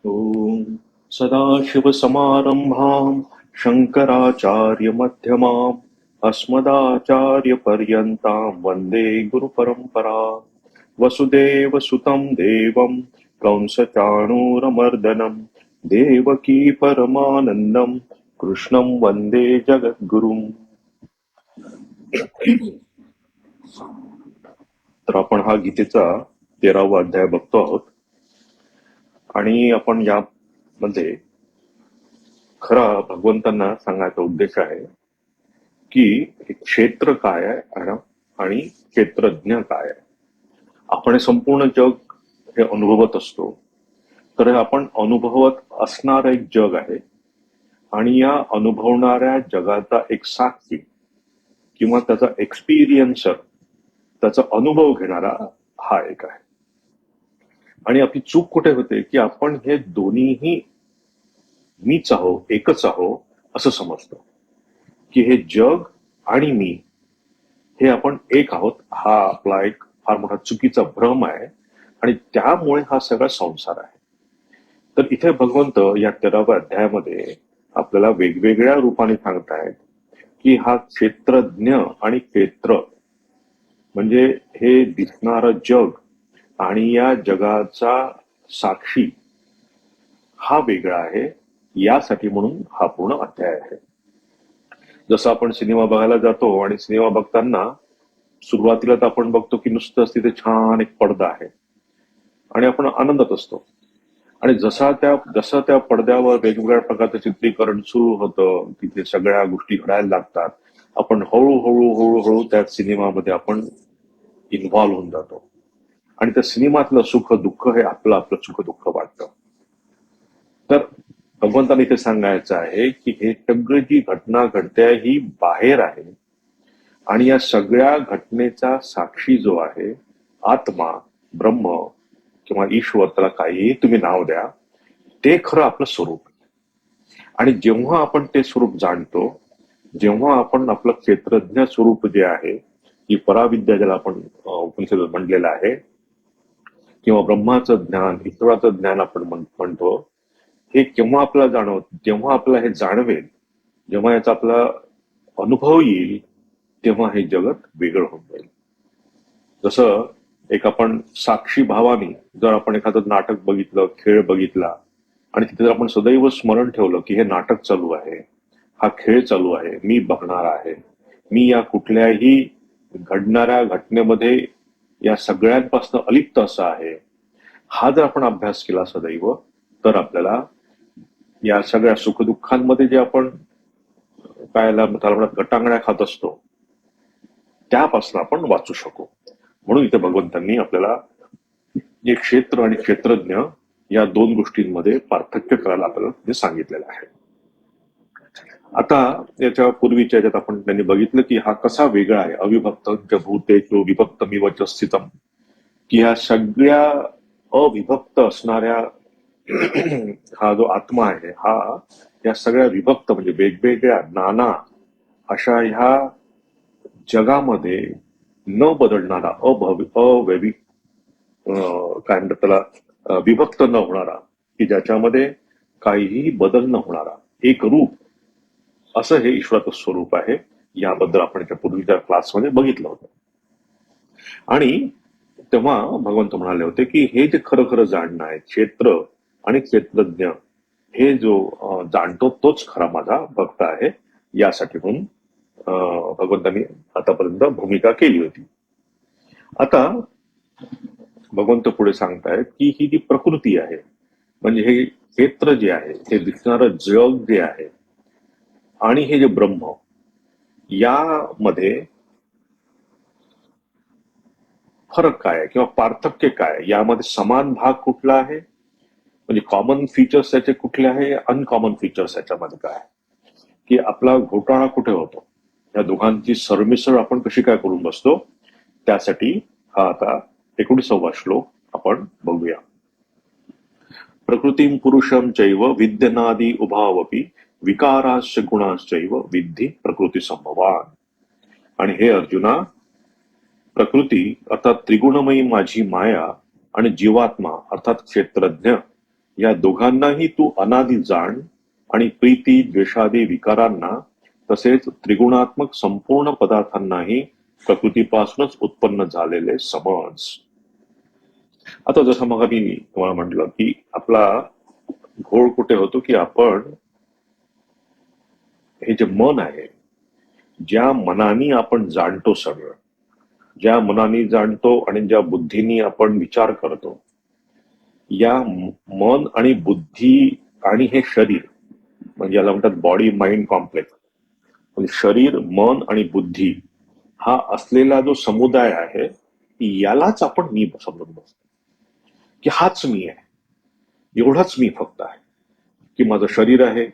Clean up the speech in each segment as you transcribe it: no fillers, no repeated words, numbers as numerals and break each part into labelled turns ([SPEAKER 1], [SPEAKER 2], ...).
[SPEAKER 1] ॐ सदाशिवसमारम्भाम् शङ्कराचार्यमध्यमाम् अस्मदाचार्यपर्यन्ताम् वन्दे गुरुपरम्पराम्। वसुदेवसुतं देवम् कंसचाणूरमर्दनम् देवकी परमानन्दम् कृष्णं वन्दे जगद्गुरुम्। तर आपण हा गीतेचा 13वा अध्याय बघतो आहोत आणि आपण यामध्ये खरा भगवंतांना सांगायचा उद्देश आहे की हे क्षेत्र काय आहे आणि क्षेत्रज्ञ काय आहे. आपण हे संपूर्ण जग हे अनुभवत असतो, तर हे आपण अनुभवत असणारं एक जग आहे आणि या अनुभवणाऱ्या जगाचा एक साक्षी किंवा त्याचा एक्सपिरियन्सर, त्याचा अनुभव घेणारा हा एक आहे. आणि आपली चूक कुठे होते की आपण हे दोन्हीही मीच आहो, एकच आहो असं समजतो, की हे जग आणि मी हे आपण एक आहोत. हा आपला एक फार मोठा चुकीचा भ्रम आहे आणि त्यामुळे हा सगळा संसार आहे. तर इथे भगवंत या 13व्या अध्यायामध्ये आपल्याला वेगवेगळ्या रूपाने सांगतायत की हा क्षेत्रज्ञ आणि क्षेत्र म्हणजे हे दिसणारं जग आणि या जगाचा साक्षी हा वेगळा आहे. यासाठी म्हणून हा पूर्ण अध्याय आहे. जसं आपण सिनेमा बघायला जातो आणि सिनेमा बघताना सुरुवातीला तर आपण बघतो की नुसतंच तिथे छान एक पडदा आहे आणि आपण आनंदात असतो. आणि जसं त्या पडद्यावर वेगवेगळ्या प्रकारचं चित्रीकरण सुरू होतं, तिथे सगळ्या गोष्टी घडायला लागतात, आपण हळूहळू हळूहळू त्या सिनेमामध्ये आपण इन्व्हॉल्व्ह होऊन जातो आणि त्या सिनेमातलं सुख दुःख हे आपलं आपलं सुख दुःख वाटतं. तर भगवंताने इथे सांगायचं आहे की हे सगळी जी घटना घडते ही बाहेर आहे आणि या सगळ्या घटनेचा साक्षी जो आहे आत्मा, ब्रह्म किंवा ईश्वर, त्याला काहीही तुम्ही नाव द्या, ते खरं आपलं स्वरूप आहे. आणि जेव्हा आपण ते स्वरूप जाणतो, जेव्हा आपण आपलं क्षेत्रज्ञ स्वरूप जे आहे, की पराविद्या ज्याला आपण उपनिषद म्हणलेलं आहे, किंवा ब्रह्माचं ज्ञान, ईश्वराचं ज्ञान आपण म्हणतो, हे केव्हा आपल्याला जेव्हा आपल्याला हे जाणवेल, जेव्हा याचा आपला अनुभव येईल, तेव्हा हे जगत वेगळं होऊन जाईल. जसं एक आपण साक्षी भावाने जर आपण एखादं नाटक बघितलं, खेळ बघितला आणि तिथे जर आपण सदैव स्मरण ठेवलं की हे नाटक चालू आहे, हा खेळ चालू आहे, मी बघणार आहे, मी या कुठल्याही घडणाऱ्या घटनेमध्ये या सगळ्यांपासून अलिप्त असा आहे, हा जर आपण अभ्यास केला सदैव, तर आपल्याला या सगळ्या सुखदुःखांमध्ये जे आपण त्याला गटांगळ्या खात असतो त्यापासून आपण वाचू शकू. म्हणून इथे भगवंतांनी आपल्याला जे क्षेत्र आणि क्षेत्रज्ञ या दोन गोष्टींमध्ये पार्थक्य करायला आपल्याला सांगितलेलं आहे. आता याच्या पूर्वीच्या याच्यात आपण त्यांनी बघितलं की हा कसा वेगळा आहे. अविभक्त भूतेषु विभक्तमिव च स्थितम, की ह्या सगळ्या अविभक्त असणाऱ्या हा जो आत्मा आहे हा या सगळ्या विभक्त म्हणजे वेगवेगळ्या नाना अशा ह्या जगामध्ये न बदलणारा अवैविक काय म्हणतात त्याला विभक्त न होणारा, की ज्याच्यामध्ये काहीही बदल न होणारा एक रूप, असं हे ईश्वराचं स्वरूप आहे. याबद्दल आपण याच्या पूर्वीच्या क्लासमध्ये बघितलं होतं. आणि तेव्हा भगवंत म्हणाले होते की हे जे खरं खरं जाणणं आहे, क्षेत्र आणि क्षेत्रज्ञ हे जो जाणतो तोच खरा माझा भक्त आहे. यासाठी म्हणून भगवंतांनी आतापर्यंत भूमिका केली होती. आता भगवंत पुढे सांगतायत की ही जी प्रकृती आहे, म्हणजे हे क्षेत्र जे आहे, हे दिसणारं जग जे आहे आणि हे जे ब्रह्म, यामध्ये फरक काय आहे किंवा पार्थक्य काय आहे, यामध्ये समान भाग कुठला आहे, म्हणजे कॉमन फीचर्स त्याचे कुठले आहे, अनकॉमन फीचर्स याच्यामध्ये काय आहे, की आपला घोटाळा कुठे होतो, या दोघांची सरमिसळ आपण कशी काय करून बसतो. त्यासाठी हा आता 19वा श्लोक आपण बघूया. प्रकृतीं पुरुषं चैव विद्यनादि उभावपि विकाराश्च गुणाश्चैव विद्धी प्रकृती संभवान. आणि हे अर्जुना, प्रकृती अर्थात त्रिगुणमयी माझी माया आणि जीवात्मा अर्थात क्षेत्रज्ञ या दोघांनाही तू अनादि जाण आणि प्रीती द्वेषादी विकारांना तसेच त्रिगुणात्मक संपूर्ण पदार्थांनाही प्रकृतीपासूनच उत्पन्न झालेले समज. आता जसं मग मी तुम्हाला म्हटलं की आपला घोळ कुठे होतो की आपण हे जे मन आहे, ज्या मनाने आपण जाणतो सगळं, ज्या मनाने जाणतो आणि ज्या बुद्धीने आपण विचार करतो, या मन आणि बुद्धी आणि हे शरीर, म्हणजे याला म्हणतात बॉडी माइंड कॉम्प्लेक्स, म्हणजे शरीर मन आणि बुद्धी हा असलेला जो समुदाय आहे, यालाच आपण मी समजून बसतो की हाच मी आहे, एवढाच मी फक्त आहे. की माझं शरीर आहे,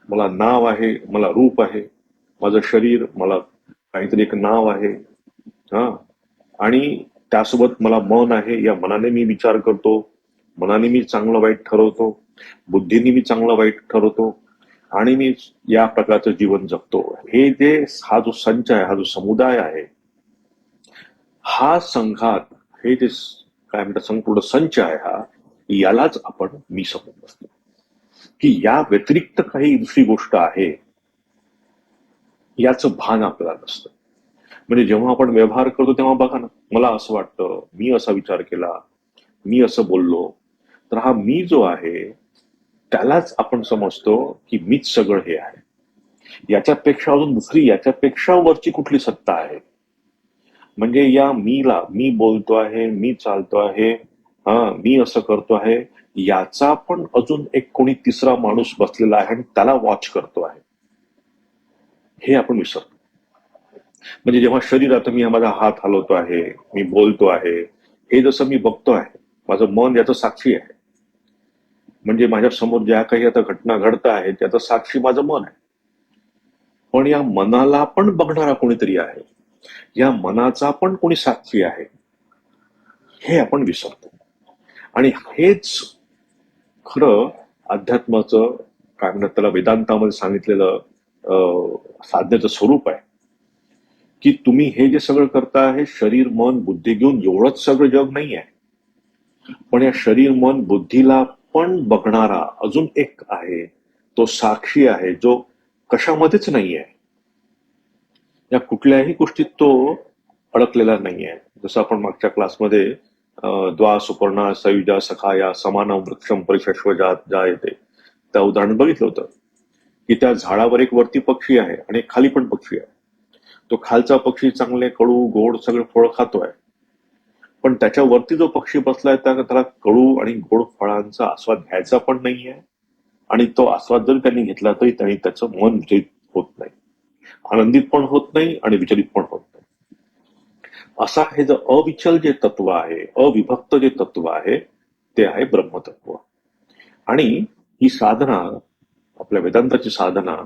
[SPEAKER 1] मला नाव आहे, मला रूप आहे, माझं शरीर, मला काहीतरी एक नाव आहे, हा, आणि त्यासोबत मला मन आहे, या मनाने मी विचार करतो, मनाने मी चांगलं वाईट ठरवतो, बुद्धीने मी चांगलं वाईट ठरवतो, आणि मी या प्रकारचं जीवन जगतो. हे जे हा जो संच आहे, हा जो समुदाय आहे, हा संघात, हे जे काय म्हणतात संपूर्ण संच आहे हा, यालाच आपण मी समजून बसतो की या व्यतिरिक्त काही दुसरी गोष्ट आहे, याचं भान आपल्याला नसतं. म्हणजे जेव्हा आपण व्यवहार करतो तेव्हा बघा ना, मला असं वाटतं, मी असा विचार केला, मी असं बोललो, तर हा मी जो आहे त्यालाच आपण समजतो की मीच सगळं हे आहे. याच्यापेक्षा अजून दुसरी, याच्यापेक्षा वरची कुठली सत्ता आहे? म्हणजे या मीला, मी बोलतो आहे, मी चालतो आहे, हा, मी असं करतो आहे, याचा पण अजून एक कोणी तिसरा माणूस बसलेला आहे आणि त्याला वॉच करतो आहे, हे आपण विसरतो. म्हणजे जेव्हा शरीरात मी माझा हात हलवतो आहे, मी बोलतो आहे, हे जसं मी बघतो आहे, माझं मन याचं साक्षी आहे. म्हणजे माझ्या समोर ज्या काही आता घटना घडत आहेत त्याचं साक्षी माझं मन आहे. पण या मनाला पण बघणारा कोणीतरी आहे, या मनाचा पण कोणी साक्षी आहे, हे आपण विसरतो. आणि हेच खरं अध्यात्माचं, काय म्हणतात त्याला, वेदांतामध्ये सांगितलेलं साधनेचं स्वरूप आहे. की तुम्ही हे जे सगळं करता हे शरीर मन बुद्धी घेऊन एवढंच सगळं जग नाही आहे, पण या शरीर मन बुद्धीला पण बघणारा अजून एक आहे, तो साक्षी आहे, जो कशामध्येच नाही आहे, या कुठल्याही गोष्टीत तो अडकलेला नाही आहे. जसं आपण मागच्या क्लासमध्ये द्वा सुपर्णा सयुजा सखाया समानम वृक्षम परिशश्वजात ज्या येते त्या उदाहरण बघितलं होतं की त्या झाडावर एक वरती पक्षी आहे आणि एक खाली पण पक्षी आहे. तो खालचा पक्षी चांगले कडू गोड सगळे फळ खातोय, पण त्याच्यावरती जो पक्षी बसलाय त्याला कडू आणि गोड फळांचा आस्वाद घ्यायचा पण नाहीये, आणि तो आस्वाद जरी त्यांनी घेतला तरी त्यांनी त्याचं मन विचलित होत नाही, आनंदित पण होत नाही आणि विचलित पण होत नाही. असा हे जे अविचल जे तत्व आहे, अविभक्त जे तत्व आहे, ते आहे ब्रह्मतत्व. आणि ही साधना, आपल्या वेदांताची साधना,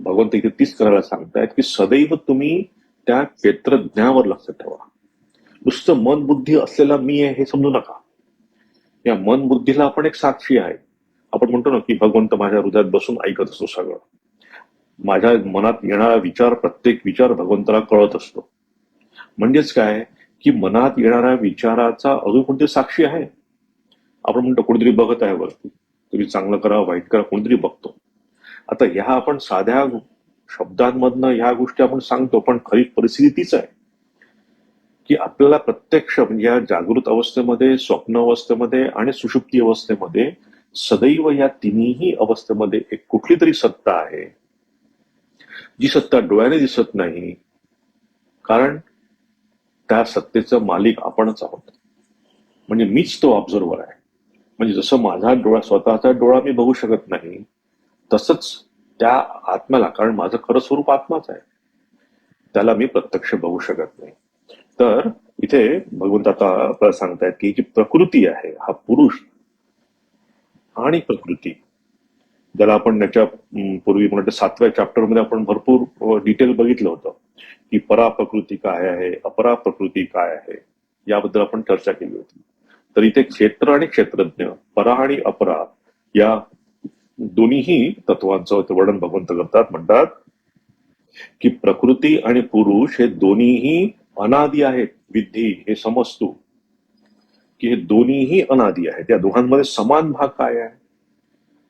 [SPEAKER 1] भगवंत इथे तीच करायला सांगतायत की सदैव तुम्ही त्या क्षेत्रज्ञावर लक्ष ठेवा. नुसतं मन बुद्धी असलेला मी आहे हे समजू नका. या मन बुद्धीला आपण एक साक्षी आहे. आपण म्हणतो ना की भगवंत माझ्या हृदयात बसून ऐकत असतो सगळं. माझ्या मनात येणारा विचार, प्रत्येक विचार भगवंताला कळत असतो. म्हणजेच काय, की मनात येणाऱ्या विचाराचा अजून कोणती साक्षी आहे? आपण म्हणतो कोणीतरी बघत आहे वरती, तुम्ही चांगलं करा वाईट करा, कोणीतरी बघतो. आता ह्या आपण साध्या शब्दांमधनं ह्या गोष्टी आपण सांगतो, पण खरी परिस्थिती तीच आहे की आपल्याला प्रत्यक्ष, म्हणजे या जागृत अवस्थेमध्ये, स्वप्न अवस्थेमध्ये आणि सुषुप्ती अवस्थेमध्ये सदैव या तिन्ही अवस्थेमध्ये एक कुठली तरी सत्ता आहे, जी सत्ता डोळ्याने दिसत नाही, कारण त्या सत्तेचं मालिक आपणच आहोत. म्हणजे मीच तो ऑब्झर्वर आहे. म्हणजे जसं माझा डोळा, स्वतःचा डोळा मी बघू शकत नाही, तसंच त्या आत्म्याला, कारण माझं खरं स्वरूप आत्माच आहे, त्याला मी प्रत्यक्ष बघू शकत नाही. तर इथे भगवंत आता आपल्याला सांगतायत की जी प्रकृती आहे, हा पुरुष आणि प्रकृती, ज्याला आपण त्याच्या पूर्वी म्हणतो 7व्या चॅप्टरमध्ये आपण भरपूर डिटेल बघितलं होतं की परा प्रकृती काय आहे, अपरा प्रकृती काय आहे, याबद्दल आपण चर्चा केली होती. तर इथे क्षेत्र आणि क्षेत्रज्ञ, परा आणि अपरा, या दोन्हीही तत्वांचं ते वर्णन भगवंत करतात. म्हणतात की प्रकृती आणि पुरुष हे दोन्हीही अनादि आहेत, विद्धी हे समज तू. की हे दोन्हीही अनादी आहेत. या दोघांमध्ये समान भाग काय आहे?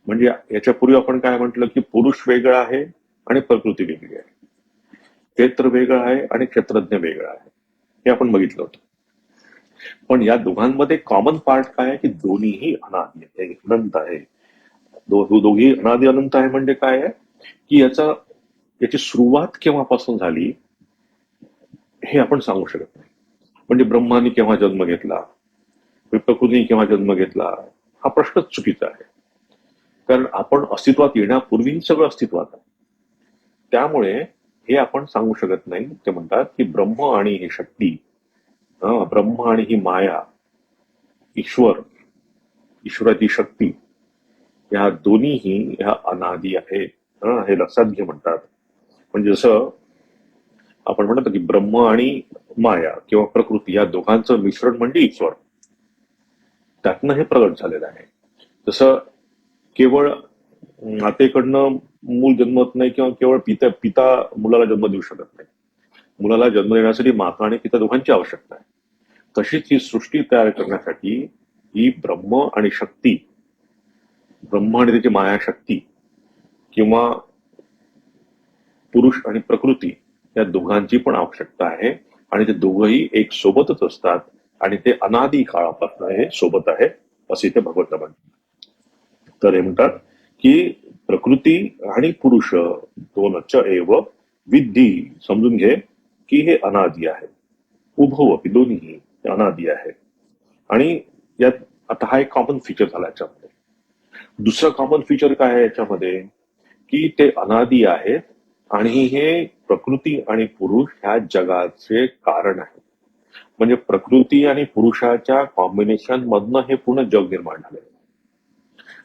[SPEAKER 1] म्हणजे याच्यापूर्वी आपण काय म्हटलं की पुरुष वेगळा आहे आणि प्रकृती वेगळी आहे. क्षेत्र वेगळं आहे आणि क्षेत्रज्ञ वेगळा आहे. हे आपण बघितलं होतं. पण या दोघांमध्ये कॉमन पार्ट काय आहे की दोन्हीही अनादी आहे, अनंत आहे. दोघी अनादी अनंत आहे म्हणजे काय आहे की याची सुरुवात केव्हापासून झाली हे आपण सांगू शकत नाही. म्हणजे ब्रह्माने केव्हा जन्म घेतला, प्रकृतीने केव्हा जन्म घेतला, हा प्रश्नच चुकीचा आहे. कारण आपण अस्तित्वात येण्यापूर्वी सगळं अस्तित्वात आहे. त्यामुळे हे आपण सांगू शकत नाही. ते म्हणतात की ब्रह्म आणि ही शक्ती, ब्रह्म आणि ही माया, ईश्वराची शक्ती, ह्या दोन्हीही ह्या अनादी आहेत. हे लक्षात घे म्हणतात. म्हणजे जसं आपण म्हणतो की ब्रह्म आणि माया किंवा प्रकृती या दोघांचं मिश्रण म्हणजे ईश्वर. त्यातनं हे प्रगट झालेलं आहे. जसं केवळ मातेकडनं मूल जन्मत नाही किंवा केवळ पिता मुलाला जन्म देऊ शकत नाही. मुलाला जन्म देण्यासाठी माता आणि पिता दोघांची आवश्यकता आहे. तशीच ही सृष्टी तयार करण्यासाठी ही ब्रह्म आणि शक्ती, ब्रह्म आणि त्याची मायाशक्ती किंवा पुरुष आणि प्रकृती या दोघांची पण आवश्यकता आहे. आणि ते दोघंही एक सोबतच असतात आणि ते अनादी काळापासून हे सोबत आहे असे ते भगवंत म्हणतात. तर हे म्हणतात की प्रकृती आणि पुरुष दोनच एव विद्धी, समजून घे की हे अनादी आहे. उभवपी, दोन्ही अनादी आहे. आणि यात आता हा एक कॉमन फीचर झाला याच्यामध्ये. दुसरं कॉमन फीचर काय आहे याच्यामध्ये की ते अनादी आहेत आणि हे प्रकृती आणि पुरुष ह्या जगाचे कारण आहे. म्हणजे प्रकृती आणि पुरुषाच्या कॉम्बिनेशन मधनं हे पूर्ण जग निर्माण झाले.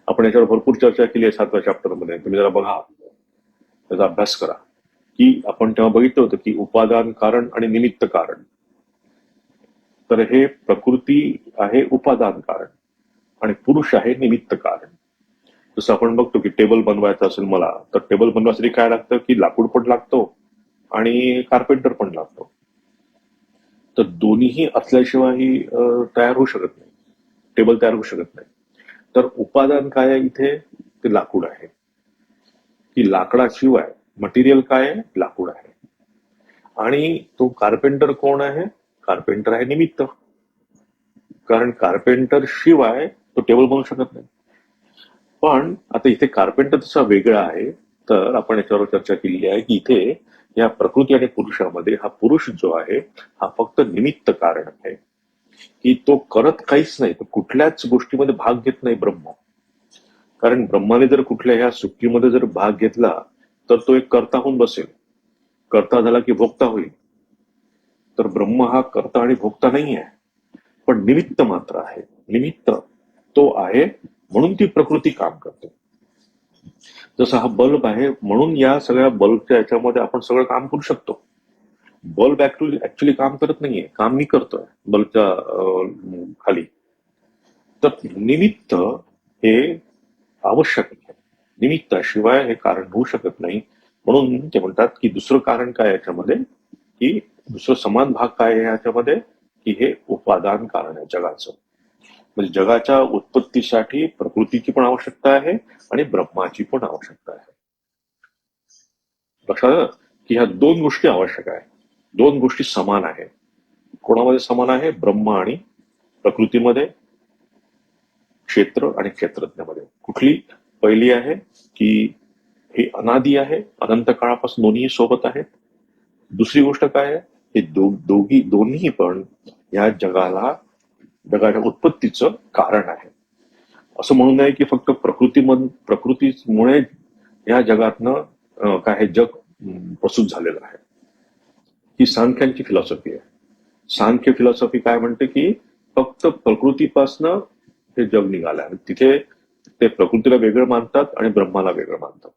[SPEAKER 1] आपण याच्यावर भरपूर चर्चा केली आहे 7व्या चॅप्टर मध्ये. तुम्ही जरा बघा, त्याचा अभ्यास करा. की आपण तेव्हा बघितलं होतं की उपादान कारण आणि निमित्त कारण. तर हे प्रकृती आहे उपादान कारण आणि पुरुष आहे निमित्त कारण. जसं आपण बघतो की टेबल बनवायचं असेल मला, तर टेबल बनवायसाठी काय लागतं की लाकूड पण लागतो आणि कार्पेंटर पण लागतो. तर दोन्हीही असल्याशिवाय तयार होऊ शकत नाही, टेबल तयार होऊ शकत नाही. तर उपादान काय आहे इथे, ते लाकूड आहे. की लाकडाशिवाय मटेरियल काय आहे, लाकूड आहे. आणि तो कार्पेंटर कोण आहे, कार्पेंटर आहे निमित्त. कारण कार्पेंटर शिवाय तो टेबल बनवू शकत नाही. पण आता इथे कार्पेंटर तसा वेगळा आहे. तर आपण याच्यावर चर्चा केली आहे की इथे या प्रकृती आणि पुरुषामध्ये हा पुरुष जो आहे हा फक्त निमित्त कारण आहे. की तो करत काहीच नाही, तो कुठल्याच गोष्टीमध्ये भाग घेत नाही ब्रह्म. कारण ब्रह्माने जर कुठल्या ह्या सृष्टीमध्ये जर भाग घेतला तर तो एक कर्ता होऊन बसेल. कर्ता झाला की भोक्ता होईल. तर ब्रह्म हा कर्ता आणि भोक्ता नाही आहे, पण निमित्त मात्र आहे. निमित्त तो आहे म्हणून ती प्रकृती काम करते. जसं हा बल्ब आहे म्हणून या सगळ्या बल्बच्या याच्यामध्ये आपण सगळं काम करू शकतो. बल्ब ऍक्च्युली काम करत नाहीये, काम मी करतोय बल्बच्या खाली. तर निमित्त हे आवश्यक आहे. निमित्ताशिवाय हे कारण होऊ शकत नाही. म्हणून ते म्हणतात की दुसरं कारण काय याच्यामध्ये, की दुसरं समान भाग काय आहे याच्यामध्ये, की हे उपादान कारण आहे जगाचं. म्हणजे जगाच्या उत्पत्तीसाठी प्रकृतीची पण आवश्यकता आहे आणि ब्रह्माची पण आवश्यकता आहे. लक्षात आलं की ह्या दोन गोष्टी आवश्यक आहे. दोन गोष्टी समान आहे. कोणामध्ये समान आहे, ब्रह्म आणि प्रकृतीमध्ये, क्षेत्र आणि क्षेत्रज्ञामध्ये. कुठली पहिली आहे की हे अनादी आहे, अनंत काळापासून दोन्ही सोबत आहेत. दुसरी गोष्ट काय आहे, हे दोन्ही पण या जगाच्या उत्पत्तीचं कारण आहे. असं म्हणू नये की फक्त प्रकृतीमुळे या जगातनं काय हे जग प्रसूत झालेलं आहे. ही सांख्यांची फिलॉसॉफी आहे. सांख्य फिलॉसॉफी काय म्हणते की फक्त प्रकृतीपासनं हे जग निघालं आहे. तिथे ते प्रकृतीला वेगळं मानतात आणि ब्रह्माला वेगळं मानतात.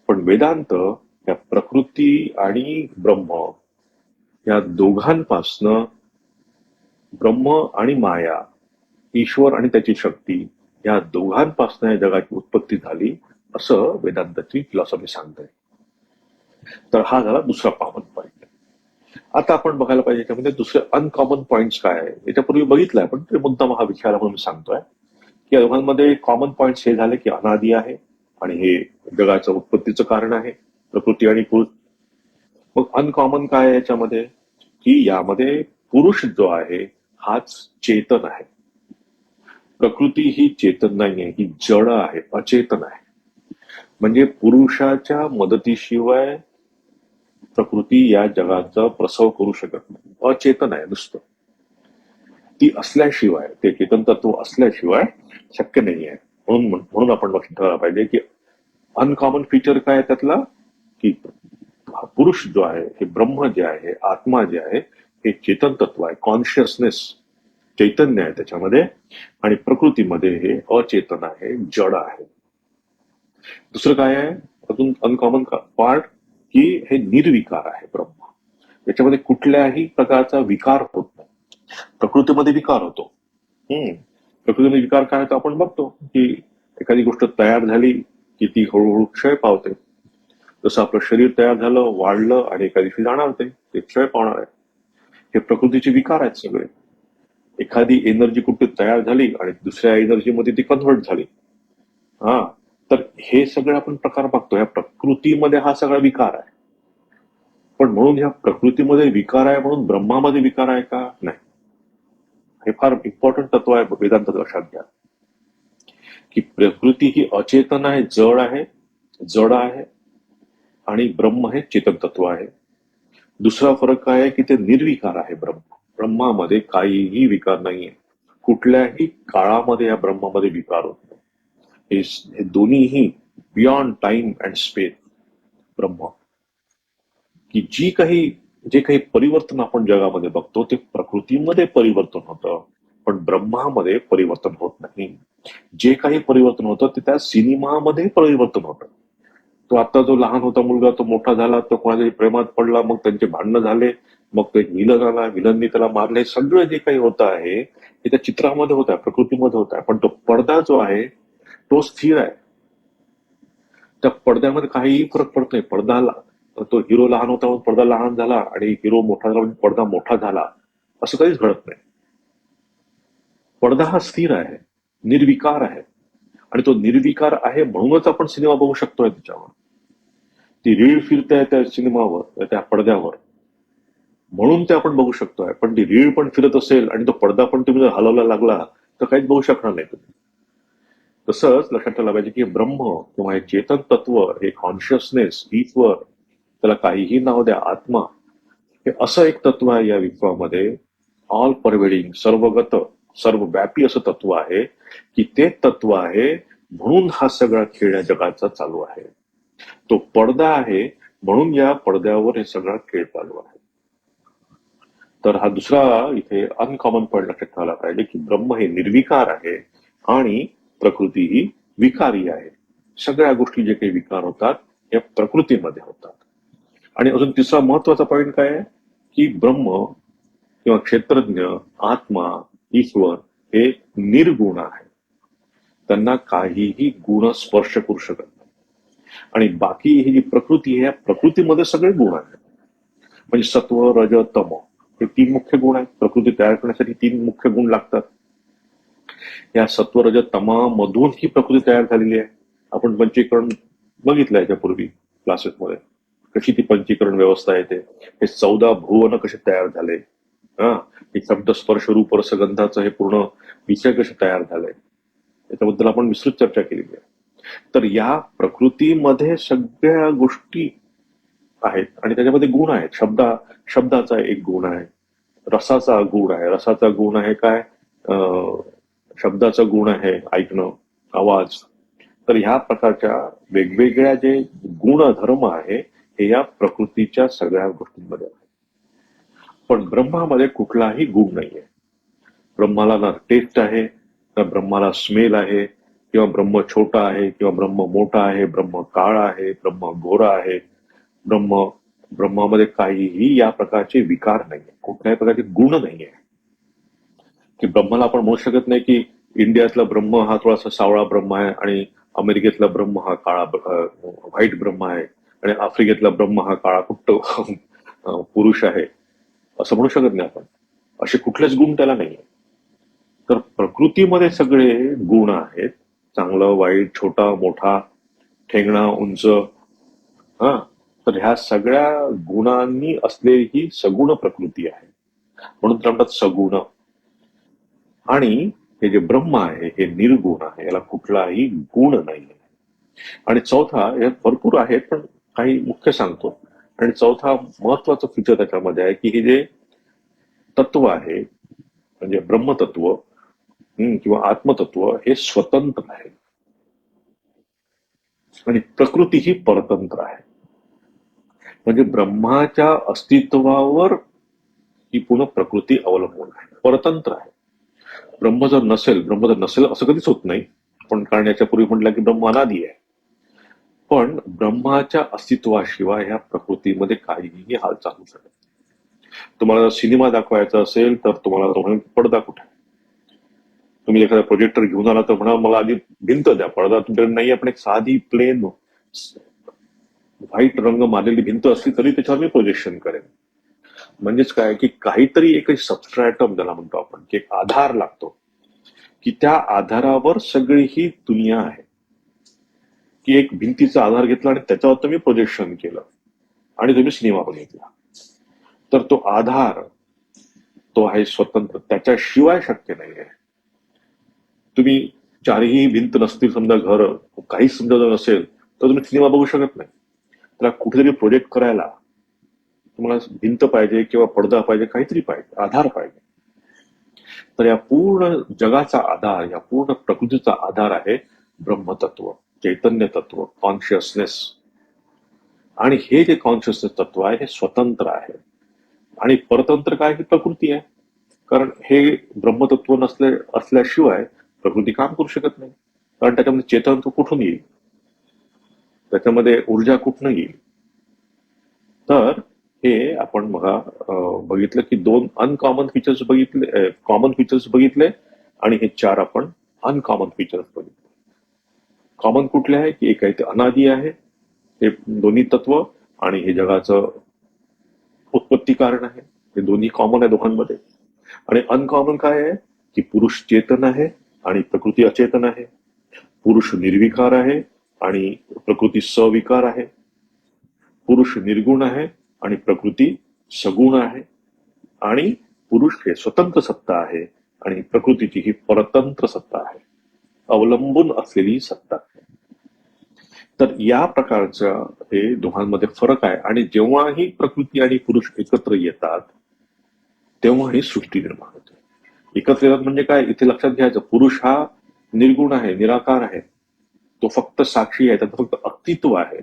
[SPEAKER 1] पण वेदांत या प्रकृती आणि ब्रह्म या दोघांपासनं, ब्रह्म आणि माया, ईश्वर आणि त्याची शक्ती या दोघांपासनं या जगाची उत्पत्ती झाली असं वेदांताची फिलॉसॉफी सांगते. तर हा झाला दुसरा कॉमन पॉईंट. आता आपण बघायला पाहिजे त्याच्यामध्ये दुसरे अनकॉमन पॉइंट्स काय आहे. याच्यापूर्वी बघितलंय आपण ते मुद्दाम हा विचार म्हणून सांगतोय की या दोघांमध्ये कॉमन पॉइंट्स हे झाले की अनादी आहे आणि हे जगाचं उत्पत्तीचं कारण आहे, प्रकृती आणि पुरुष. मग अनकॉमन काय आहे याच्यामध्ये, की यामध्ये पुरुष जो आहे हाच चेतन आहे. प्रकृती ही चेतन नाहीये, ही जड आहे, अचेतन आहे. म्हणजे पुरुषाच्या मदतीशिवाय प्रकृती या जगाचा प्रसव करू शकत नाही, अचेतन आहे नुसतं. ती असल्याशिवाय, ते चेतन तत्व असल्याशिवाय शक्य नाही आहे. म्हणून आपण लक्षात ठेवायला पाहिजे की अनकॉमन फीचर काय आहे त्यातला, की हा पुरुष जो आहे, हे ब्रह्म जे आहे, आत्मा जे आहे, हे चेतन तत्व आहे, कॉन्शियसनेस, चैतन्य आहे त्याच्यामध्ये. आणि प्रकृतीमध्ये हे अचेतन आहे, जड आहे. दुसरं काय आहे अजून अनकॉमन पार्ट, की हे निर्विकार आहे ब्रह्म. याच्यामध्ये कुठल्याही प्रकारचा विकार होत नाही. प्रकृतीमध्ये विकार होतो. प्रकृतीमध्ये विकार काय होतो आपण बघतो, की एखादी गोष्ट तयार झाली की ती हळूहळू क्षय पावते. जसं आपलं शरीर तयार झालं, वाढलं आणि एका दिवशी जाणार ते क्षय पावणार आहे. हे प्रकृतीचे विकार आहेत सगळे. एखादी एनर्जी कुठे तयार झाली आणि दुसऱ्या एनर्जीमध्ये ती कन्व्हर्ट झाली. हा, तर हे सगळे आपण प्रकार बघतो. या प्रकृतीमध्ये हा सगळा विकार आहे. पण म्हणून ह्या प्रकृतीमध्ये विकार आहे म्हणून ब्रह्मामध्ये विकार आहे का? नाही. हे फार इम्पॉर्टंट तत्व आहे वेदांत लक्षात घ्या, की प्रकृती ही अचेतन आहे, जड आहे आणि ब्रह्म हे चेतन तत्व आहे. दुसरा फरक काय आहे, की ते निर्विकार आहे ब्रह्म. ब्रह्मामध्ये काहीही विकार नाहीये. कुठल्याही काळामध्ये या ब्रह्मामध्ये विकार होत नाही. हे दोन्हीही बियॉन्ड टाइम अँड स्पेस ब्रह्म. की जे काही परिवर्तन आपण जगामध्ये बघतो ते प्रकृतीमध्ये परिवर्तन होतं, पण ब्रह्मामध्ये परिवर्तन होत नाही. जे काही परिवर्तन होतं ते त्या सिनेमामध्ये परिवर्तन होतं. तो आता जो लहान होता मुलगा तो मोठा झाला, तो कोणाच्या प्रेमात पडला, मग त्यांचे भांडणं झाले, मग तो एक विलन आला, विलननी त्याला मारले. सगळं जे काही होतं आहे हे त्या चित्रामध्ये होत आहे, प्रकृतीमध्ये होत आहे. पण तो पडदा जो आहे तो स्थिर आहे. त्या पडद्यामध्ये काहीही फरक पडत नाही. तो हिरो लहान होता म्हणून पडदा लहान झाला आणि हिरो मोठा झाला म्हणून पडदा मोठा झाला, असं काहीच घडत नाही. पडदा हा स्थिर आहे, निर्विकार आहे. आणि तो निर्विकार आहे म्हणूनच आपण सिनेमा बघू शकतोय त्याच्यावर. ती रीळ फिरते त्या सिनेमावर, त्या पडद्यावर, म्हणून ते आपण बघू शकतोय. पण ती रीळ पण फिरत असेल आणि तो पडदा पण तुम्ही जर हलवला लागला तर काहीच बघू शकणार नाही तुम्ही. तसंच लक्षात ठेवलं पाहिजे की ब्रह्म किंवा हे चेतन तत्व, हे कॉन्शियसनेस, ईश्वर, त्याला काहीही नाव द्या, आत्मा, हे असं एक तत्व आहे या विश्वामध्ये. ऑल परवेडिंग, सर्वगत, सर्वव्यापी असं तत्व आहे, की ते तत्व आहे म्हणून हा सगळा खेळ या जगाचा चालू आहे. तो पडदा आहे म्हणून या पडद्यावर हे सगळा खेळ चालू आहे. तर हा दुसरा इथे अनकॉमन पॉइंट लक्षात ठेवायला पाहिजे, की ब्रह्म हे निर्विकार आहे आणि प्रकृती ही विकारी आहे. सगळ्या गोष्टी जे काही विकार होतात या प्रकृतीमध्ये होतात. आणि अजून तिसरा महत्वाचा पॉइंट काय आहे, की ब्रह्म किंवा क्षेत्रज्ञ, आत्मा, ईश्वर हे निर्गुण आहे. त्यांना काहीही गुण स्पर्श करू शकत नाही. आणि बाकी ही जी प्रकृती आहे, या प्रकृतीमध्ये सगळे गुण आहेत. म्हणजे सत्व, रज, तम, हे 3 मुख्य गुण आहेत. प्रकृती तयार करण्यासाठी 3 मुख्य गुण लागतात. या सत्व, रज, तमामधून ही प्रकृती तयार झालेली आहे. आपण पंचीकरण बघितलं याच्यापूर्वी क्लासेसमध्ये, कशी ती पंचीकरण व्यवस्था येते. हे 14 भुवन कसे तयार झाले, हा, हे शब्द, स्पर्श, रूप, रसगंधाचं हे पूर्ण विषय कसे तयार झाले, याच्याबद्दल आपण विस्तृत चर्चा केलेली आहे. तर या प्रकृतीमध्ये सगळ्या गोष्टी आहेत आणि त्याच्यामध्ये गुण आहेत. शब्दाचा एक गुण आहे, रसाचा गुण आहे. रसाचा गुण आहे काय, शब्दाचा गुण आहे ऐकणं, आवाज. तर ह्या प्रकारच्या वेगवेगळ्या जे गुणधर्म आहे हे या प्रकृतीच्या सगळ्या गोष्टींमध्ये आहे. पण ब्रह्मामध्ये कुठलाही गुण नाहीये. ब्रह्माला ना टेस्ट आहे, ना ब्रह्माला स्मेल आहे, किंवा ब्रह्म छोटा आहे किंवा ब्रह्म मोठा आहे, ब्रह्म काळा आहे, ब्रह्म गोरा आहे. ब्रह्मामध्ये काहीही या प्रकारचे विकार नाहीये, कुठल्याही प्रकारचे गुण नाहीये. की ब्रह्माला आपण म्हणू शकत नाही की इंडियातला ब्रह्म हा थोडासा सावळा ब्रह्म आहे आणि अमेरिकेतला ब्रह्म हा काळा व्हाईट ब्रह्म आहे आणि आफ्रिकेतला ब्रह्म हा काळा कुट्ट पुरुष आहे. असं म्हणू शकत नाही आपण. असे कुठलेच गुण त्याला नाही. तर प्रकृतीमध्ये सगळे गुण आहेत. चांगलं, वाईट, छोटा, मोठा, ठेंगणा, उंच. हा. तर ह्या सगळ्या गुणांनी असलेली ही सगुण प्रकृती आहे. म्हणून तर म्हणतात सगुण. आणि हे जे ब्रह्म आहे हे निर्गुण आहे, याला कुठलाही गुण नाही. आणि चौथा, यात भरपूर आहेत पण काही मुख्य सांगतो. आणि चौथा महत्वाचं फीचर त्याच्यामध्ये आहे की हे जे तत्व आहे म्हणजे ब्रह्मतत्व किंवा आत्मतत्व हे स्वतंत्र आहे आणि प्रकृती ही परतंत्र आहे. म्हणजे ब्रह्माच्या अस्तित्वावर ही पूर्ण प्रकृती अवलंबून आहे, परतंत्र आहे. ब्रह्म जर नसेल असं कधीच होत नाही. पण कारण याच्या पूर्वी म्हटलं की ब्रह्म अनादी आहे. पण ब्रह्माच्या अस्तित्वाशिवाय ह्या प्रकृतीमध्ये काहीही हालचाल होऊ शकत नाही. तुम्हाला सिनेमा दाखवायचा असेल तर तुम्हाला तो म्हणेल पडदा कुठे. तुम्ही एखादा प्रोजेक्टर घेऊन आला तर म्हणा मला आधी भिंत द्या, पडदा तुमच्याकडे नाही. आपण एक साधी प्लेन व्हाईट रंग मारलेली भिंत असली तरी त्याच्यावर मी प्रोजेक्शन करेन. म्हणजेच काय की काहीतरी एक सबस्ट्रॅटम ज्याला म्हणतो आपण की एक आधार लागतो की त्या आधारावर सगळी ही दुनिया आहे. की एक भिंतीचा आधार घेतला आणि त्याच्यावर तुम्ही प्रोजेक्शन केलं आणि तुम्ही सिनेमा बघितला. तर तो आधार तो आहे स्वतंत्र, त्याच्याशिवाय शक्य नाही आहे. तुम्ही चारही भिंत नसतील समजा घर काहीच समजा जर नसेल तर तुम्ही सिनेमा बघू शकत नाही. त्याला कुठेतरी प्रोजेक्ट करायला तुम्हाला भिंत पाहिजे किंवा पडदा पाहिजे, काहीतरी पाहिजे, आधार पाहिजे. तर या पूर्ण जगाचा आधार, या पूर्ण प्रकृतीचा आधार आहे ब्रह्मतत्व, चैतन्य तत्व, कॉन्शियसनेस. आणि हे जे कॉन्शियसनेस तत्व आहे हे स्वतंत्र आहे. आणि परतंत्र काय, ही प्रकृती आहे. कारण हे ब्रह्मतत्व असल्याशिवाय प्रकृती काम करू शकत नाही. कारण त्याच्यामध्ये चेतन तो कुठून येईल, त्याच्यामध्ये ऊर्जा कुठून येईल. तर हे आपण बघा बघितलं की 2 अनकॉमन फीचर्स बघितले, कॉमन फीचर्स बघितले आणि हे 4 आपण अनकॉमन फीचर्स बघितले. कॉमन कुठले आहे की एक आहे ते अनादी आहे, हे दोन्ही तत्व, आणि हे जगाचं उत्पत्ती कारण आहे. हे दोन्ही कॉमन आहे दोघांमध्ये. आणि अनकॉमन काय आहे की पुरुष चेतन आहे आणि प्रकृती अचेतन आहे. पुरुष निर्विकार आहे आणि प्रकृती सविकार आहे. पुरुष निर्गुण आहे आणि प्रकृती सगुण आहे. आणि पुरुष हे स्वतंत्र सत्ता आहे आणि प्रकृतीची ही परतंत्र सत्ता आहे, अवलंबून असलेली सत्ता आहे. तर या प्रकारचं हे दोघांमध्ये फरक आहे. आणि जेव्हाही प्रकृती आणि पुरुष एकत्र येतात तेव्हा ही सृष्टी निर्माण होते. एकत्र येतात म्हणजे काय, इथे लक्षात घ्यायचं, पुरुष हा निर्गुण आहे, निराकार आहे, तो फक्त साक्षी आहे, त्याचं फक्त अस्तित्व आहे.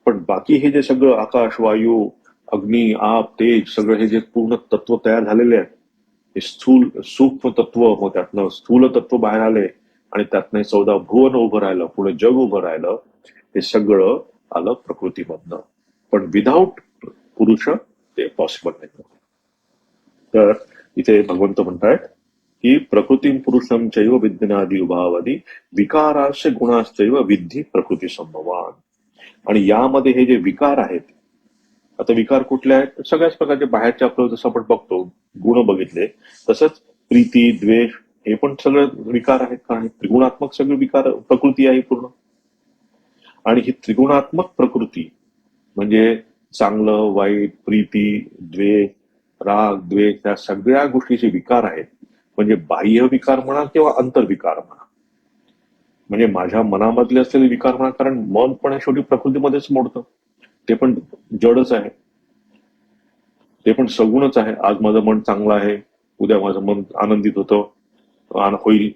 [SPEAKER 1] पण बाकी हे जे सगळं आकाश, वायू, अग्नी, आप, तेज, सगळं हे जे पूर्ण तत्व तयार झालेले आहेत, हे स्थूल सूक्ष्म तत्व, मग त्यातनं स्थूल तत्व बाहेर आले आणि त्यातनं 14 भुवन उभं राहिलं, पुढे जग उभं राहिलं. हे सगळं आलं प्रकृतीमधनं. पण विदाऊट पुरुष ते पॉसिबल नाही. तर इथे भगवंत म्हणतायत की प्रकृती पुरुषम चैव विज्ञानादी उभावधी विकाराश्च गुणाश्चैव विद्धी प्रकृती संभवान. आणि यामध्ये हे जे विकार आहेत, आता विकार कुठले आहेत, सगळ्याच प्रकारचे बाहेरचे आपलं जसं आपण बघतो गुण बघितले, तसंच प्रीती, द्वेष हे पण सगळं विकार आहेत. कारण त्रिगुणात्मक सगळे विकार प्रकृती आहे पूर्ण. आणि ही त्रिगुणात्मक प्रकृती म्हणजे चांगलं, वाईट, प्रीती, द्वेष, राग, द्वेष, या सगळ्या गोष्टीचे विकार आहेत. म्हणजे बाह्य विकार म्हणा किंवा अंतर्विकार म्हणा, म्हणजे माझ्या मनामधले असलेले विकार म्हणा. कारण मन पण शेवटी प्रकृतीमध्येच मोडतं, ते पण जडच आहे, ते पण सगुणच आहे. आज माझं मन चांगलं आहे, उद्या माझं मन आनंदित होतं होईल.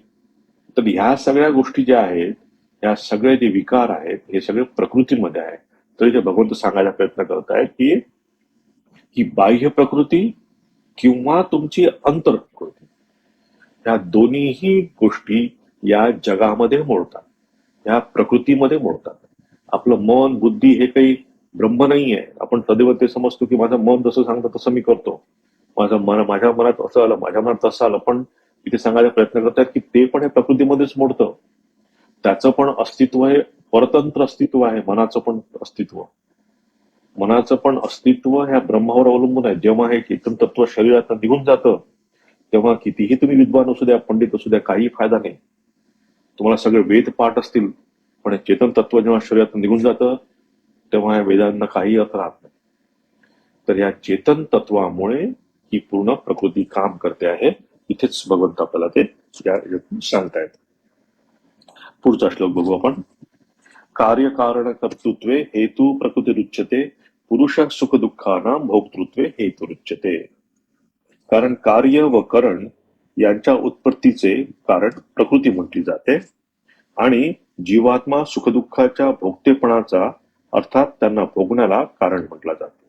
[SPEAKER 1] तर ह्या सगळ्या गोष्टी ज्या आहेत, ह्या सगळे जे विकार आहेत हे सगळे प्रकृतीमध्ये आहे. तरी ते भगवंत सांगायला प्रयत्न करत आहेत की ही बाह्य प्रकृती किंवा तुमची अंतर प्रकृती, ह्या दोन्हीही गोष्टी या जगामध्ये मोडतात, या प्रकृतीमध्ये मोडतात. आपलं मन, बुद्धी हे काही ब्रह्म नाही आहे. आपण सदैव ते समजतो की माझं मन जसं सांगतं तसं मी करतो, माझ्या मनात असं आलं, माझ्या मनात तसं आलं. पण इथे सांगायचा प्रयत्न करतात की ते पण हे प्रकृतीमध्येच मोडतं. त्याचं पण अस्तित्व आहे, परतंत्र अस्तित्व आहे मनाचं पण अस्तित्व. मनाचं पण अस्तित्व ह्या ब्रह्मावर अवलंबून आहे. जेव्हा हे चेतन तत्व शरीरात निघून जातं तेव्हा कितीही तुम्ही विद्वान असू द्या, पंडित असू द्या, काही फायदा नाही. तुम्हाला सगळे वेद पाठ असतील, पण हे चेतन तत्व जेव्हा शरीरात निघून जातं तेव्हा या वेदांना काही अर्थ राहत नाही. तर या चेतन तत्वामुळे ही पूर्ण प्रकृती काम करते आहे. इथेच भगवंत आपल्याला ते सांगतायत. पुढचा श्लोक बघू आपण. कार्यकारण कर्तृत्वे हेतू प्रकृतीरुच्यते पुरुष सुख दुःखाना भोक्तृत्वे हेतुरुच्यते. कारण कार्य व करण यांच्या उत्पत्तीचे कारण प्रकृती म्हटली जाते आणि जीवात्मा सुखदुःखाच्या भोगतेपणाचा अर्थात त्यांना भोगण्याला कारण म्हटला जातो.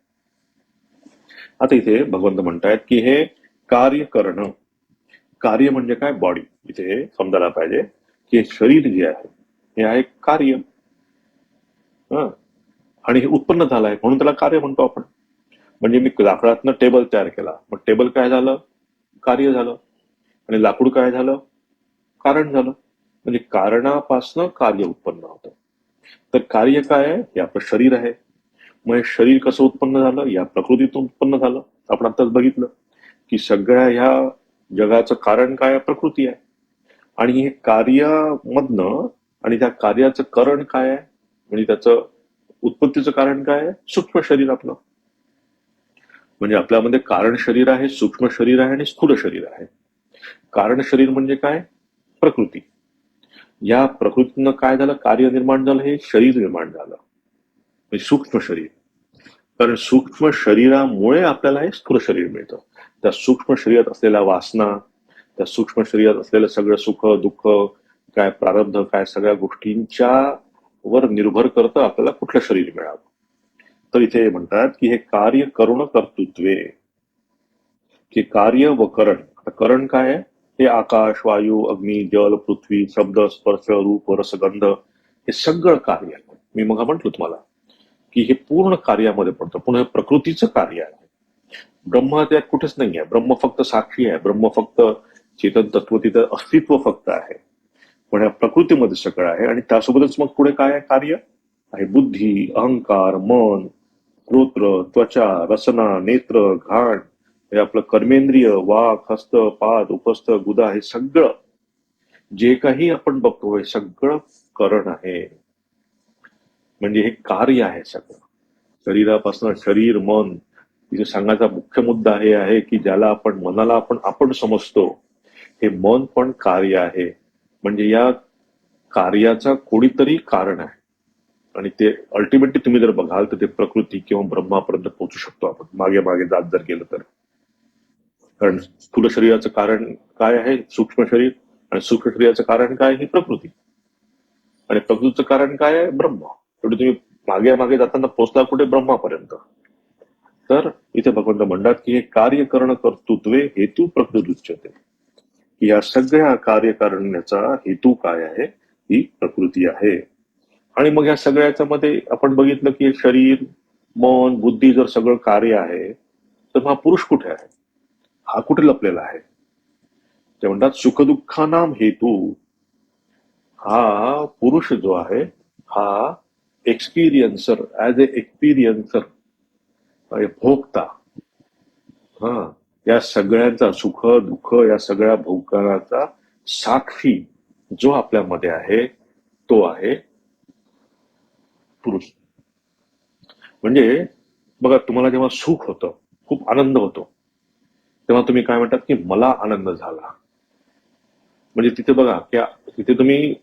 [SPEAKER 1] आता इथे भगवंत म्हणतायत की हे कार्य करणं, कार्य म्हणजे काय? बॉडी. इथे हे समजायला पाहिजे की हे शरीर जे आहे हे आहे कार्य. आणि हे उत्पन्न झालंय म्हणून त्याला कार्य म्हणतो आपण. म्हणजे मी लाकडातनं टेबल तयार केला, मग टेबल काय झालं? कार्य झालं. आणि लाकूड काय झालं? कारण झालं. म्हणजे कारणापासनं कार्य उत्पन्न होतं. तर कार्य काय आहे? हे आपलं शरीर आहे. मग हे शरीर कसं उत्पन्न झालं? या प्रकृतीतून उत्पन्न झालं. आपण आताच बघितलं की सगळ्या ह्या जगाचं कारण काय आहे? प्रकृती आहे. आणि हे कार्यामधनं आणि त्या कार्याचं करण काय आहे? म्हणजे त्याचं उत्पत्तीचं कारण काय आहे? सूक्ष्म शरीर आपलं. म्हणजे आपल्यामध्ये कारण शरीर आहे, सूक्ष्म शरीर आहे आणि स्थूल शरीर आहे. कारण शरीर म्हणजे काय? प्रकृती. या प्रकृतीनं काय झालं? कार्य निर्माण झालं, हे शरीर निर्माण झालं, म्हणजे सूक्ष्म शरीर. कारण सूक्ष्म शरीरामुळे आपल्याला हे स्थूल शरीर मिळतं. त्या सूक्ष्म शरीरात असलेल्या वासना, त्या सूक्ष्म शरीरात असलेलं सगळं सुख दुःख काय, प्रारब्ध काय, सगळ्या गोष्टींच्या वर निर्भर करतं आपल्याला कुठलं शरीर मिळावं. तर इथे म्हणतात की हे कार्य करुण कर्तृत्वे, की कार्य व करण. आता करण काय आहे? हे आकाश, वायू, अग्नी, जल, पृथ्वी, शब्द, स्पर्श, रूप, रसगंध, हे सगळं कार्य आहे. मी मग म्हटलं तुम्हाला की हे पूर्ण कार्यामध्ये पडतं. पुन्हा हे प्रकृतीचं कार्य आहे. ब्रह्म त्यात कुठेच नाही आहे. ब्रह्म फक्त साक्षी आहे. ब्रह्म फक्त चेतन तत्व, तिथं अस्तित्व फक्त आहे. पण या प्रकृतीमध्ये सगळं आहे. आणि त्यासोबतच मग पुढे काय आहे? कार्य आहे. बुद्धी, अहंकार, मन, श्रोत्र, त्वचा, रसना, नेत्र, घाण, हे आपलं कर्मेंद्रिय, वाक, हस्त, पाद, उपस्थ, गुदा, हे सगळं जे काही आपण बघतो हे सगळं करण आहे. म्हणजे हे कार्य आहे सगळं. शरीरापासून शरीर, मन, तिथे सांगायचा मुख्य मुद्दा हे आहे की ज्याला आपण मनाला आपण समजतो, हे मन पण कार्य आहे. म्हणजे या कार्याचा कोणीतरी कारण आहे. आणि ते अल्टिमेटली तुम्ही जर बघाल तर ते प्रकृती किंवा ब्रह्मापर्यंत पोहोचू शकतो आपण, मागे मागे जात जर गेलं तर. कारण स्थूल शरीराचं कारण काय आहे? सूक्ष्म शरीर. आणि सूक्ष्म शरीराचं कारण काय? ही प्रकृती. आणि प्रकृतीचं कारण काय आहे? ब्रह्म. शेवटी तुम्ही मागे मागे जाताना पोहोचला कुठे? ब्रह्मापर्यंत. तर इथे भगवंत म्हणतात की हे कार्य करण कर्तृत्वे हेतू प्रकृतीच्यते, की या सगळ्या कार्य करण्याचा हेतू काय आहे? ही प्रकृती आहे. आणि मग या सगळ्याच्या मध्ये आपण बघितलं की शरीर, मन, बुद्धी जर सगळं कार्य आहे तर हा पुरुष कुठे आहे? हा कुठे लपलेला आहे? ते म्हणतात सुखदुःखानाम हेतू. हा पुरुष जो आहे हा एक्सपिरियन्सर, ऍज ए एक्सपिरियन्सर, भोगता. हा या सगळ्यांचा सुख दुःख या सगळ्या भोगाचा साक्षी जो आपल्यामध्ये आहे तो आहे पुरुष. म्हणजे बघा, तुम्हाला जेव्हा सुख होतं, खूप आनंद होतो, तेव्हा तुम्ही काय म्हणतात की मला आनंद झाला. म्हणजे तिथे बघा, त्या तिथे तुम्ही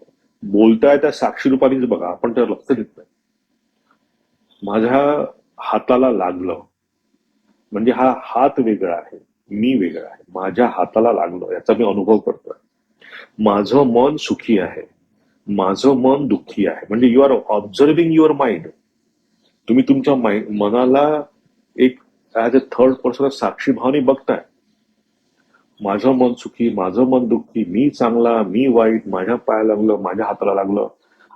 [SPEAKER 1] बोलताय त्या साक्षी रूपानेच बघा, आपण त्यावर लक्ष देत नाही. माझ्या हाताला लागलं म्हणजे हा हात वेगळा आहे, मी वेगळा आहे. माझ्या हाताला लागलं याचा मी अनुभव करतोय. माझं मन सुखी आहे, माझं मन दुःखी आहे. म्हणजे you are observing your mind. तुम्ही तुमच्या मनाला एक ऍज अ थर्ड पर्सन साक्षी भावने बघताय. माझं मन सुखी, माझं मन दुःखी, मी चांगला, मी वाईट, माझ्या पायाला लागलं, माझ्या हाताला लागलं.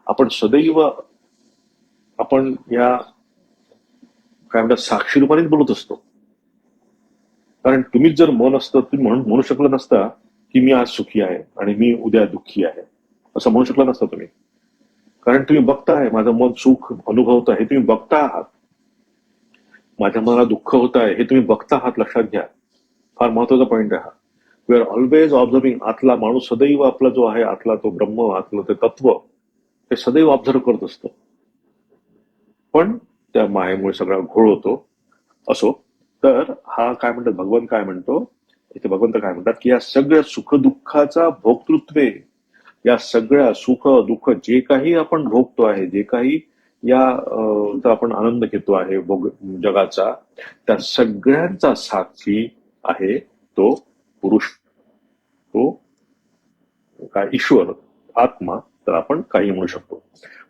[SPEAKER 1] आपण सदैव आपण या काय म्हणतात साक्षी रूपानेच बोलत असतो. कारण तुम्हीच जर मन असतं तुम्ही म्हणू शकलं नसता की मी आज सुखी आहे आणि मी उद्या दुःखी आहे, असं म्हणू शकलं नसतं तुम्ही. कारण तुम्ही बघताय माझं मन सुख अनुभवत आहे, तुम्ही बघता आहात. माझ्या मनाला दुःख होत आहे हे तुम्ही बघता आहात, लक्षात घ्या. फार महत्वाचा पॉईंट आहे हा. We are always observing. आतला माणूस सदैव आपला जो आहे, आतला तो ब्रह्म, आतलं ते तत्व, ते सदैव ऑब्झर्व करत असतं. पण त्या मायेमुळे सगळा घोळ होतो. असो, तर हा काय म्हणतात, भगवान काय म्हणतो इथे, भगवंत काय म्हणतात की या सगळ्या सुखदुःखाचा भोक्तृत्वे, या सगळ्या सुख दुःख जे काही आपण भोगतो आहे, जे काही या चा आपण आनंद घेतो आहे जगाचा, त्या सगळ्यांचा साक्षी आहे तो पुरुष, तो काय ईश्वर, आत्मा, तर आपण काही म्हणू शकतो.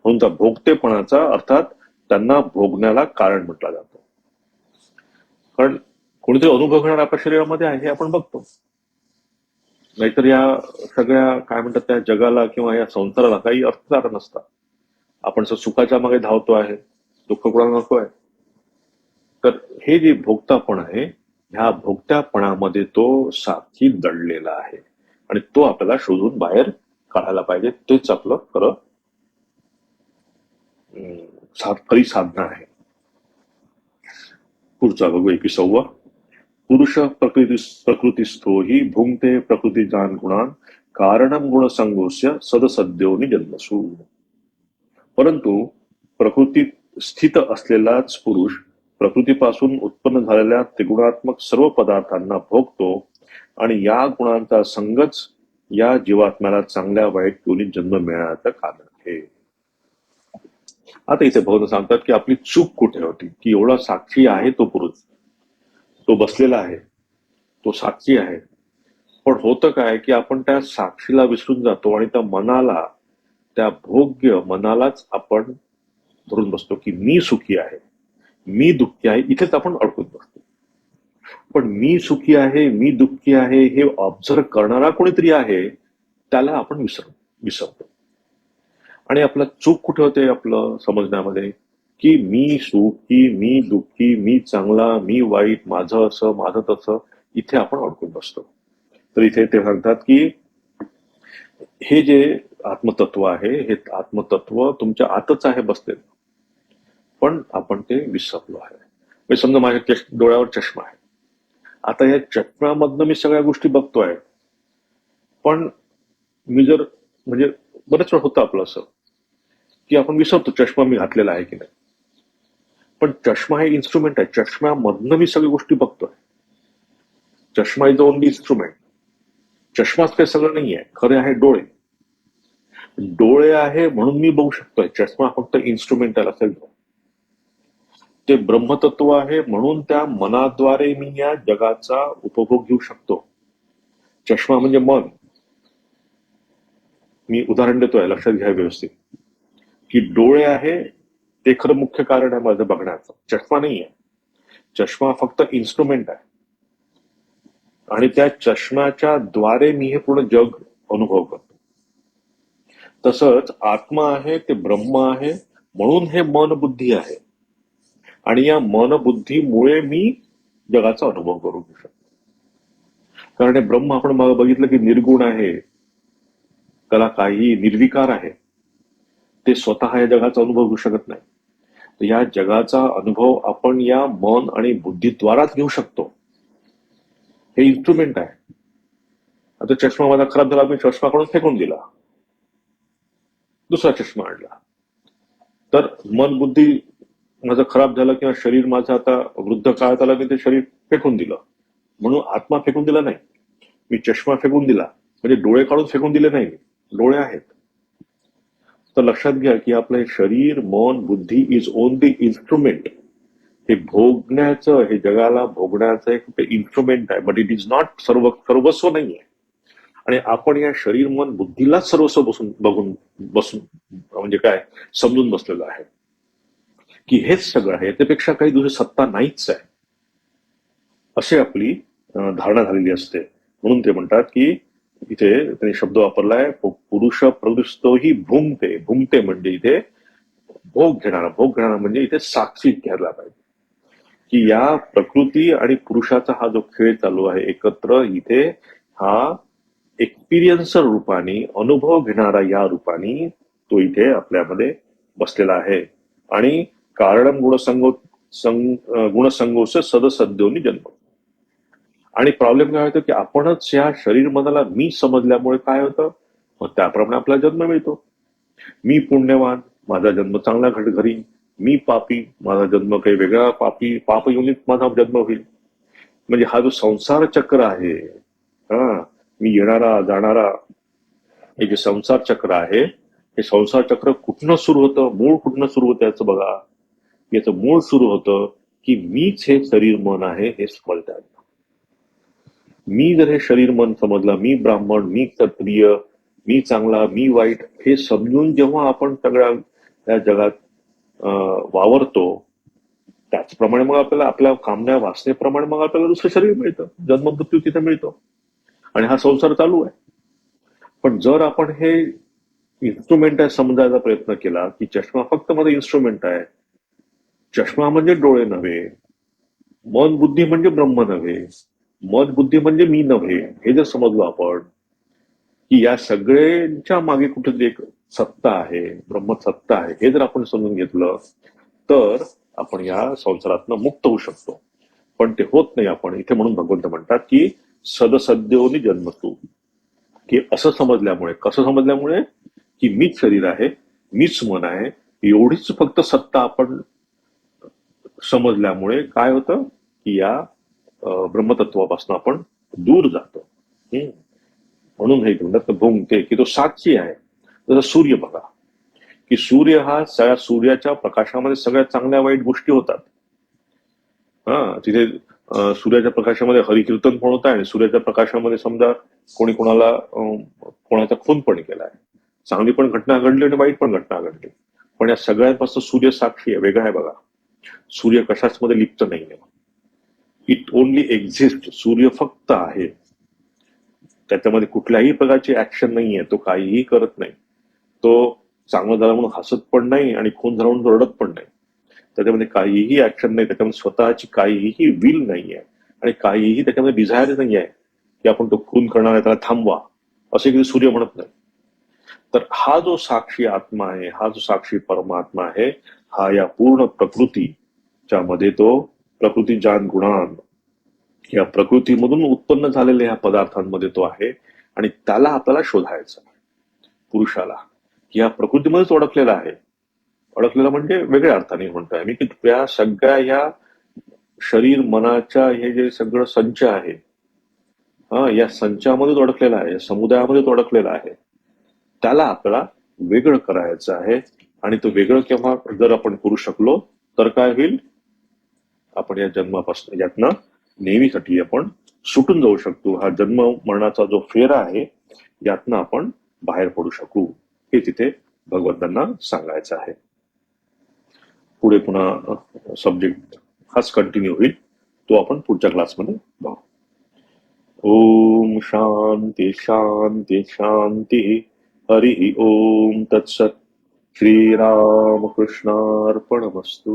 [SPEAKER 1] म्हणून त्या भोगतेपणाचा अर्थात त्यांना भोगण्याला कारण म्हटलं जातं. कारण कोणीतरी अनुभव घेणार आपल्या शरीरामध्ये आहे हे आपण बघतो. नाहीतर या सगळ्या काय म्हणतात त्या जगाला किंवा या संसाराला काही अर्थकारण नसतात. आपण सुखाच्या मागे धावतो आहे, दुःख कोणाला नको आहे. तर हे जे भोगतापण आहे, ह्या भोगत्यापणामध्ये तो साक्षी दडलेला आहे आणि तो आपल्याला शोधून बाहेर काढायला पाहिजे. तेच आपलं खरं खरी साधना आहे. पुढचा बघू 21वा. पुरुष प्रकृतिस्थो ही भुंक्ते प्रकृतिजान गुणान कारणम गुण संगोस्य सदसद्योनी जन्मसु. परंतु प्रकृतीत स्थित असलेलाच पुरुष प्रकृतीपासून उत्पन्न झालेल्या त्रिगुणात्मक सर्व पदार्थांना भोगतो आणि या गुणांचा संगच या जीवात्म्याला चांगल्या वाईट योनीत जन्म मिळण्याचं कारण आहे. आता इथे भगवंत सांगतात की आपली चूक कुठे होती, की एवढा साक्षी आहे तो पुरुष, तो बसलेला आहे, तो साक्षी आहे. पण होतं काय की आपण त्या साक्षीला विसरून जातो आणि त्या मनाला, त्या भोग्य मनालाच आपण धरून बसतो की मी सुखी आहे, मी दुःखी आहे. इथेच आपण अडकून बसतो. पण मी सुखी आहे, मी दुःखी आहे हे ऑब्झर्व करणारा कोणीतरी आहे, त्याला आपण विसरतो. आणि आपला चूक कुठे होते आपलं समजण्यामध्ये, की मी सुखी, मी दुःखी, मी चांगला, मी वाईट, माझं असं, माझं तसं, इथे आपण अडकून बसतो. तर इथे ते सांगतात की हे जे आत्मतत्व आहे, हे आत्मतत्व तुमच्या आतच आहे बसलेलं, पण आपण ते विसरलो आहे. म्हणजे समजा माझ्या डोळ्यावर चष्मा आहे. आता या चष्म्यामधनं मी सगळ्या गोष्टी बघतोय, पण मी जर म्हणजे बरेच वेळ होतं आपलं असं की आपण विसरतो चष्मा मी घातलेला आहे की नाही. पण चष्मा हे इन्स्ट्रुमेंट आहे, चष्म्यामधनं मी सगळ्या गोष्टी बघतोय. चष्मा इज ओनली इन्स्ट्रुमेंट. चष्माच काही सगळं नाहीये. खरे आहे डोळे. डोळे आहे म्हणून मी बघू शकतोय, चष्मा फक्त इन्स्ट्रुमेंट आहे असेल. ते ब्रह्मतत्व आहे म्हणून त्या मनाद्वारे मी या जगाचा उपभोग घेऊ शकतो. चष्मा म्हणजे मन. मी उदाहरण देतोय, लक्षात घ्या व्यवस्थित, की डोळे आहे ते खरं मुख्य कारण आहे माझं बघण्याचं, चष्मा नाहीये. चष्मा फक्त इन्स्ट्रुमेंट आहे आणि त्या चष्म्याच्या द्वारे मी हे पूर्ण जग अनुभव करतो. तसंच आत्मा आहे ते ब्रह्म आहे म्हणून हे मन बुद्धी आहे आणि या मन बुद्धीमुळे मी जगाचा अनुभव करू शकतो. कारण हे ब्रह्म आपण बघितलं की निर्गुण आहे, त्याला काही निर्विकार आहे, ते स्वतः या जगाचा अनुभव घेऊ शकत नाही. तर या जगाचा अनुभव आपण या मन आणि बुद्धीद्वाराच घेऊ शकतो. हे इन्स्ट्रुमेंट आहे. आता चष्मा माझा खराब झाला, मी चष्मा काढून फेकून दिला, दुसरा चष्मा आणला. तर मन बुद्धी माझं खराब झालं किंवा शरीर माझं आता वृद्ध काळात आला, मी ते शरीर फेकून दिलं. म्हणून आत्मा फेकून दिला नाही, मी चष्मा फेकून दिला. म्हणजे डोळे काढून फेकून दिले नाही, डोळे आहेत. तर लक्षात घ्या की आपलं हे शरीर, मन, बुद्धी इज ओनली इन्स्ट्रुमेंट. हे भोगण्याचं, हे जगाला भोगण्याचं एक इन्स्ट्रुमेंट आहे, बट इट इज नॉट सर्वस्व नाहीये. आणि आपण या शरीर मन बुद्धीलाच सर्वस्व बसून म्हणजे काय समजून बसलेलं आहे की हेच सगळं आहे, त्यापेक्षा काही दुसरी सत्ता नाहीच आहे, अशी आपली धारणा झालेली असते. म्हणून ते म्हणतात की इथे त्यांनी शब्द वापरलाय, पुरुष प्रवृत्तो ही भुंगते. भुंगते म्हणजे इथे भोग घेणारा म्हणजे इथे साक्षी घ्यायला पाहिजे की या प्रकृती आणि पुरुषाचा हा जो खेळ चालू आहे एकत्र, इथे हा एक्सपिरियन्सर रूपाने, अनुभव घेणारा या रूपाने तो इथे आपल्यामध्ये बसलेला आहे. आणि कारण गुणसंग गुणसंगोस सदसद्योनी जन्म. आणि प्रॉब्लेम काय होतो की आपणच या शरीर मनाला मी समजल्यामुळे काय होतं, मग त्याप्रमाणे आपला जन्म मिळतो. मी पुण्यवान, माझा जन्म चांगला घरी. मी पापी, माझा जन्म काही वेगळा पापी पाप योनीत माझा जन्म होईल. म्हणजे हा जो संसार चक्र आहे, हा, मी येणारा जाणारा, हे जे संसार चक्र आहे, हे संसार चक्र कुठनं सुरू होतं, मूळ कुठनं सुरू होतं याचं बघा. याचं मूळ सुरू होतं की मीच हे शरीर मन आहे हे समजतात. मी जर हे शरीर मन समजलं, मी ब्राह्मण, मी क्षत्रिय, मी चांगला, मी वाईट, हे समजून जेव्हा आपण सगळ्या या जगात वावरतो, त्याचप्रमाणे मग आपल्याला आपल्या कामण्या वासनेप्रमाणे मग आपल्याला दुसरं शरीर मिळतं, जन्म मृत्यू तिथे मिळतो आणि हा संसार चालू आहे. पण जर आपण हे इन्स्ट्रुमेंट आहे समजायचा प्रयत्न केला की चष्मा फक्त माझा इन्स्ट्रुमेंट आहे, चष्मा म्हणजे डोळे नव्हे, मन बुद्धी म्हणजे ब्रह्म नव्हे, मन बुद्धी म्हणजे मी नव्हे, हे जर समजलो आपण की या सगळ्यांच्या मागे कुठेतरी एक सत्ता आहे, ब्रह्मसत्ता आहे, हे जर आपण समजून घेतलं तर आपण या संसारातनं मुक्त होऊ शकतो. पण ते होत नाही आपण इथे, म्हणून भगवंत म्हणतात की सदसद्योनी जन्मतू. की असं समजल्यामुळे, कसं समजल्यामुळे, की मीच शरीर आहे, मीच मन आहे, एवढीच फक्त सत्ता आपण समजल्यामुळे काय होतं की या ब्रह्मतत्वापासून आपण दूर जातो. म्हणून हे म्हणतात भुंगते की तो साक्षी आहे. जसं सूर्य बघा, की सूर्य हा सगळ्या सूर्याच्या प्रकाशामध्ये सगळ्या चांगल्या वाईट गोष्टी होतात. हा, तिथे सूर्याच्या प्रकाशामध्ये हरिकीर्तन पण होत आहे आणि सूर्याच्या प्रकाशामध्ये समजा कोणी कोणाला कोणाचा खून पण केलाय, चांगली पण घटना घडली आणि वाईट पण घटना घडली. पण या सगळ्यांपासून सूर्य साक्षी आहे, वेगळा आहे बघा. सूर्य कशाच मध्ये लिप्त नाहीये. It only exist. सूर्य फक्त आहे, त्याच्यामध्ये कुठल्याही प्रकारची ऍक्शन नाहीये, तो काहीही करत नाही. तो चांगलं झालं म्हणून हसत पण नाही आणि खून झाला म्हणून रडत पण नाही. त्याच्यामध्ये काहीही ऍक्शन नाही, त्याच्यामध्ये स्वतःची काहीही विल नाहीये आणि काहीही त्याच्यामध्ये डिझायर नाही आहे की आपण तो खून करणार आहे त्याला थांबवा, असे कधी सूर्य म्हणत नाही. तर हा जो साक्षी आत्मा आहे, हा जो साक्षी परमात्मा आहे, हा या पूर्ण प्रकृतीच्या मध्ये तो प्रकृती जान गुणान, या प्रकृतीमधून उत्पन्न झालेल्या ह्या पदार्थांमध्ये तो आहे आणि त्याला आपल्याला शोधायचं, पुरुषाला. या प्रकृतीमध्येच ओळखलेला आहे. ओळखलेला म्हणजे वेगळ्या अर्थाने म्हणतोय मी की त्या सगळ्या ह्या शरीर मनाच्या हे जे सगळं संच आहे, हा, या संचामध्येच ओळखलेला आहे, समुदायामध्येच ओळखलेला आहे. त्याला आपल्याला वेगळं करायचं आहे आणि तो वेगळं केव्हा जर आपण करू शकलो तर काय होईल, आपण या जन्मापासून यातनं नेहमीसाठी आपण सुटून जाऊ शकतो. हा जन्म मरणाचा जो फेरा आहे यातनं आपण बाहेर पडू शकू, हे तिथे भगवंतांना सांगायचं आहे. पुढे पुन्हा सब्जेक्ट हाच कंटिन्यू होईल, तो आपण पुढच्या क्लासमध्ये पाहू. ओम शांती शांती शांती. हरि ओम तत्सत. श्रीरामकृष्णार्पणमस्तु.